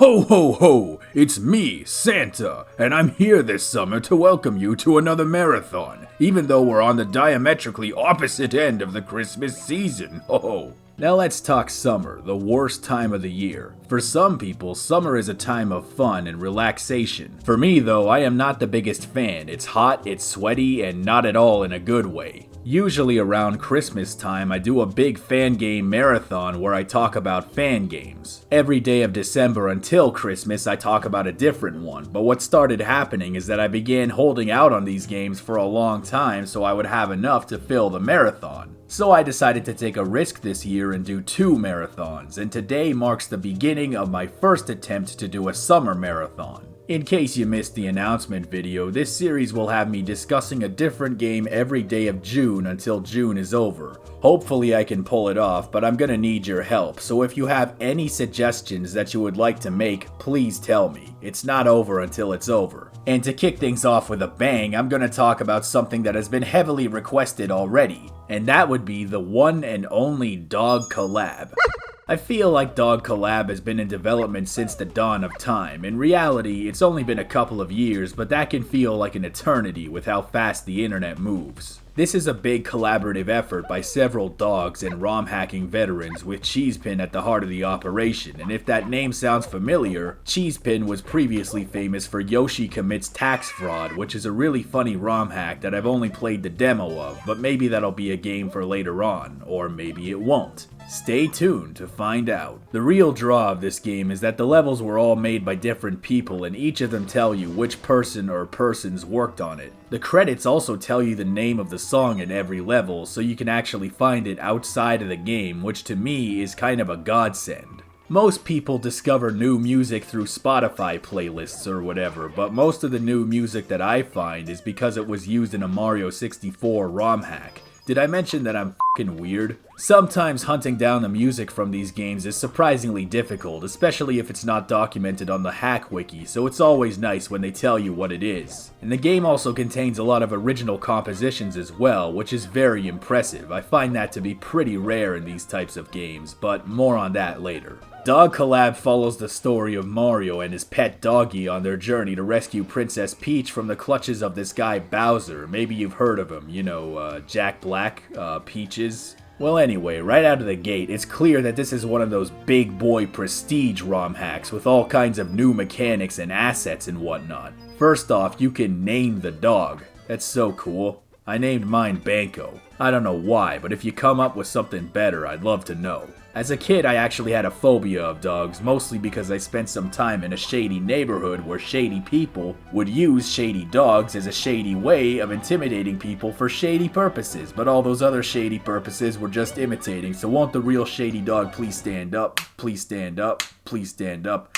Ho ho ho! It's me, Santa, and I'm here this summer to welcome you to another marathon, even though we're on the diametrically opposite end of the Christmas season. Ho ho! Now let's talk summer, the worst time of the year. For some people, summer is a time of fun and relaxation. For me though, I am not the biggest fan. It's hot, it's sweaty, and not at all in a good way. Usually around Christmas time, I do a big fan game marathon where I talk about fan games. Every day of December until Christmas, I talk about a different one, but what started happening is that I began holding out on these games for a long time so I would have enough to fill the marathon. So I decided to take a risk this year and do 2 marathons, and today marks the beginning of my first attempt to do a summer marathon. In case you missed the announcement video, this series will have me discussing a different game every day of June until June is over. Hopefully I can pull it off, but I'm gonna need your help, so if you have any suggestions that you would like to make, please tell me. It's not over until it's over. And to kick things off with a bang, I'm gonna talk about something that has been heavily requested already, and that would be the one and only dog collab. I feel like Dog Collab has been in development since the dawn of time. In reality, it's only been a couple of years, but that can feel like an eternity with how fast the internet moves. This is a big collaborative effort by several dogs and ROM hacking veterans, with Cheesepin at the heart of the operation, and if that name sounds familiar, Cheesepin was previously famous for Yoshi Commits Tax Fraud, which is a really funny ROM hack that I've only played the demo of, but maybe that'll be a game for later on, or maybe it won't. Stay tuned to find out. The real draw of this game is that the levels were all made by different people and each of them tell you which person or persons worked on it. The credits also tell you the name of the song in every level, so you can actually find it outside of the game, which to me is kind of a godsend. Most people discover new music through Spotify playlists or whatever, but most of the new music that I find is because it was used in a Mario 64 ROM hack. Did I mention that I'm f***ing weird? Sometimes hunting down the music from these games is surprisingly difficult, especially if it's not documented on the hack wiki, so it's always nice when they tell you what it is. And the game also contains a lot of original compositions as well, which is very impressive. I find that to be pretty rare in these types of games, but more on that later. Dog Collab follows the story of Mario and his pet doggy on their journey to rescue Princess Peach from the clutches of this guy Bowser. Maybe you've heard of him, you know, Jack Black, Peaches. Well anyway, right out of the gate, it's clear that this is one of those big boy prestige ROM hacks with all kinds of new mechanics and assets and whatnot. First off, you can name the dog. That's so cool. I named mine Banco. I don't know why, but if you come up with something better, I'd love to know. As a kid, I actually had a phobia of dogs, mostly because I spent some time in a shady neighborhood where shady people would use shady dogs as a shady way of intimidating people for shady purposes, but all those other shady purposes were just imitating, so won't the real shady dog please stand up, please stand up, please stand up.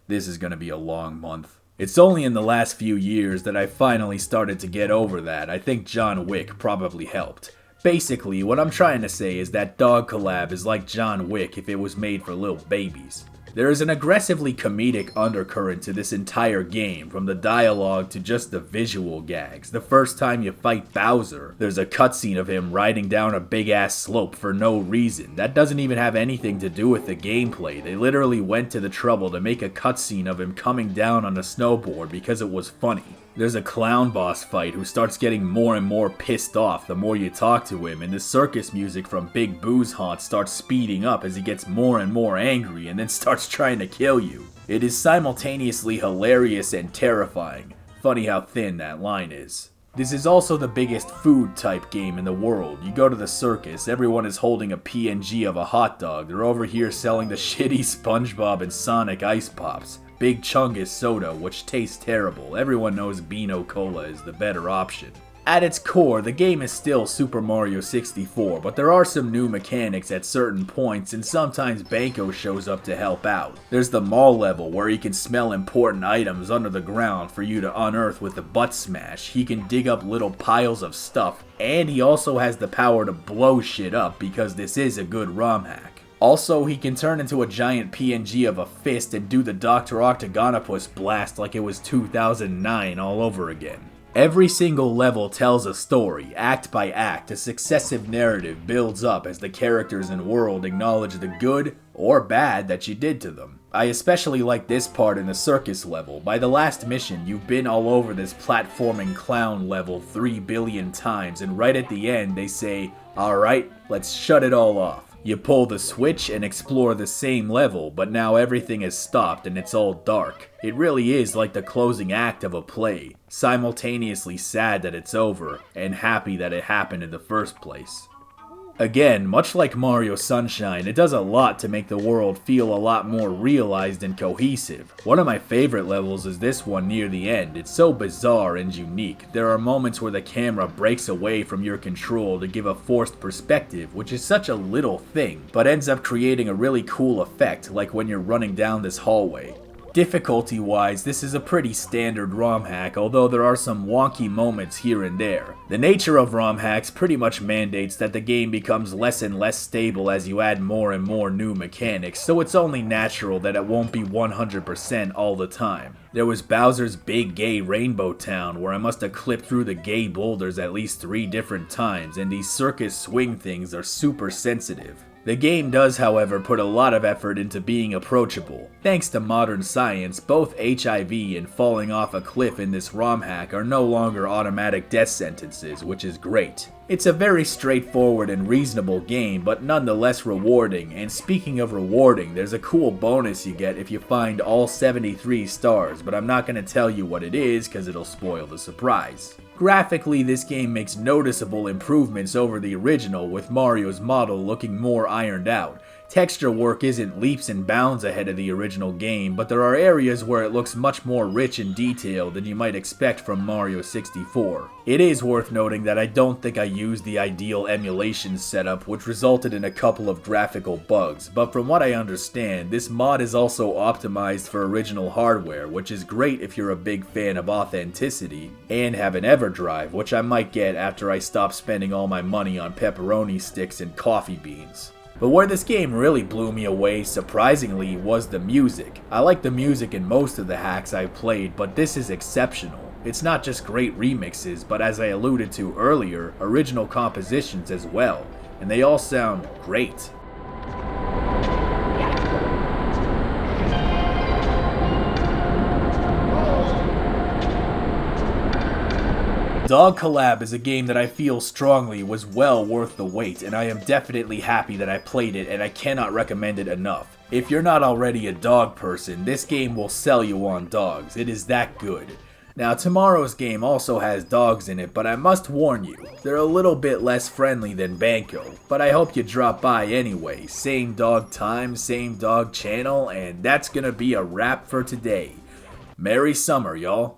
This is gonna be a long month. It's only in the last few years that I finally started to get over that. I think John Wick probably helped. Basically, what I'm trying to say is that Dog Collab is like John Wick if it was made for little babies. There is an aggressively comedic undercurrent to this entire game, from the dialogue to just the visual gags. The first time you fight Bowser, there's a cutscene of him riding down a big ass slope for no reason. That doesn't even have anything to do with the gameplay. They literally went to the trouble to make a cutscene of him coming down on a snowboard because it was funny. There's a clown boss fight who starts getting more and more pissed off the more you talk to him, and the circus music from Big Boo's haunt starts speeding up as he gets more and more angry and then starts trying to kill you. It is simultaneously hilarious and terrifying. Funny how thin that line is. This is also the biggest food type game in the world. You go to the circus, everyone is holding a PNG of a hot dog. They're over here selling the shitty SpongeBob and Sonic Ice Pops. Big Chungus soda, which tastes terrible. Everyone knows Beano Cola is the better option. At its core, the game is still Super Mario 64, but there are some new mechanics at certain points, and sometimes Banco shows up to help out. There's the mall level, where he can smell important items under the ground for you to unearth with the butt smash. He can dig up little piles of stuff, and he also has the power to blow shit up, because this is a good ROM hack. Also, he can turn into a giant PNG of a fist and do the Dr. Octagonopus blast like it was 2009 all over again. Every single level tells a story, act by act. A successive narrative builds up as the characters and world acknowledge the good or bad that you did to them. I especially like this part in the circus level. By the last mission, you've been all over this platforming clown level 3 billion times, and right at the end they say, "Alright, let's shut it all off." You pull the switch and explore the same level, but now everything has stopped and it's all dark. It really is like the closing act of a play, simultaneously sad that it's over, and happy that it happened in the first place. Again, much like Mario Sunshine, it does a lot to make the world feel a lot more realized and cohesive. One of my favorite levels is this one near the end. It's so bizarre and unique. There are moments where the camera breaks away from your control to give a forced perspective, which is such a little thing, but ends up creating a really cool effect, like when you're running down this hallway. Difficulty-wise, this is a pretty standard ROM hack, although there are some wonky moments here and there. The nature of ROM hacks pretty much mandates that the game becomes less and less stable as you add more and more new mechanics, so it's only natural that it won't be 100% all the time. There was Bowser's Big Gay Rainbow Town, where I must have clipped through the gay boulders at least 3 different times, and these circus swing things are super sensitive. The game does, however, put a lot of effort into being approachable. Thanks to modern science, both HIV and falling off a cliff in this ROM hack are no longer automatic death sentences, which is great. It's a very straightforward and reasonable game, but nonetheless rewarding, and speaking of rewarding, there's a cool bonus you get if you find all 73 stars, but I'm not going to tell you what it is because it'll spoil the surprise. Graphically, this game makes noticeable improvements over the original, with Mario's model looking more ironed out. Texture work isn't leaps and bounds ahead of the original game, but there are areas where it looks much more rich in detail than you might expect from Mario 64. It is worth noting that I don't think I used the ideal emulation setup, which resulted in a couple of graphical bugs, but from what I understand, this mod is also optimized for original hardware, which is great if you're a big fan of authenticity, and have an EverDrive, which I might get after I stop spending all my money on pepperoni sticks and coffee beans. But where this game really blew me away, surprisingly, was the music. I like the music in most of the hacks I've played, but this is exceptional. It's not just great remixes, but as I alluded to earlier, original compositions as well, and they all sound great. Dog Collab is a game that I feel strongly was well worth the wait, and I am definitely happy that I played it, and I cannot recommend it enough. If you're not already a dog person, this game will sell you on dogs. It is that good. Now, tomorrow's game also has dogs in it, but I must warn you, they're a little bit less friendly than Banco, but I hope you drop by anyway. Same dog time, same dog channel, and that's gonna be a wrap for today. Merry summer, y'all.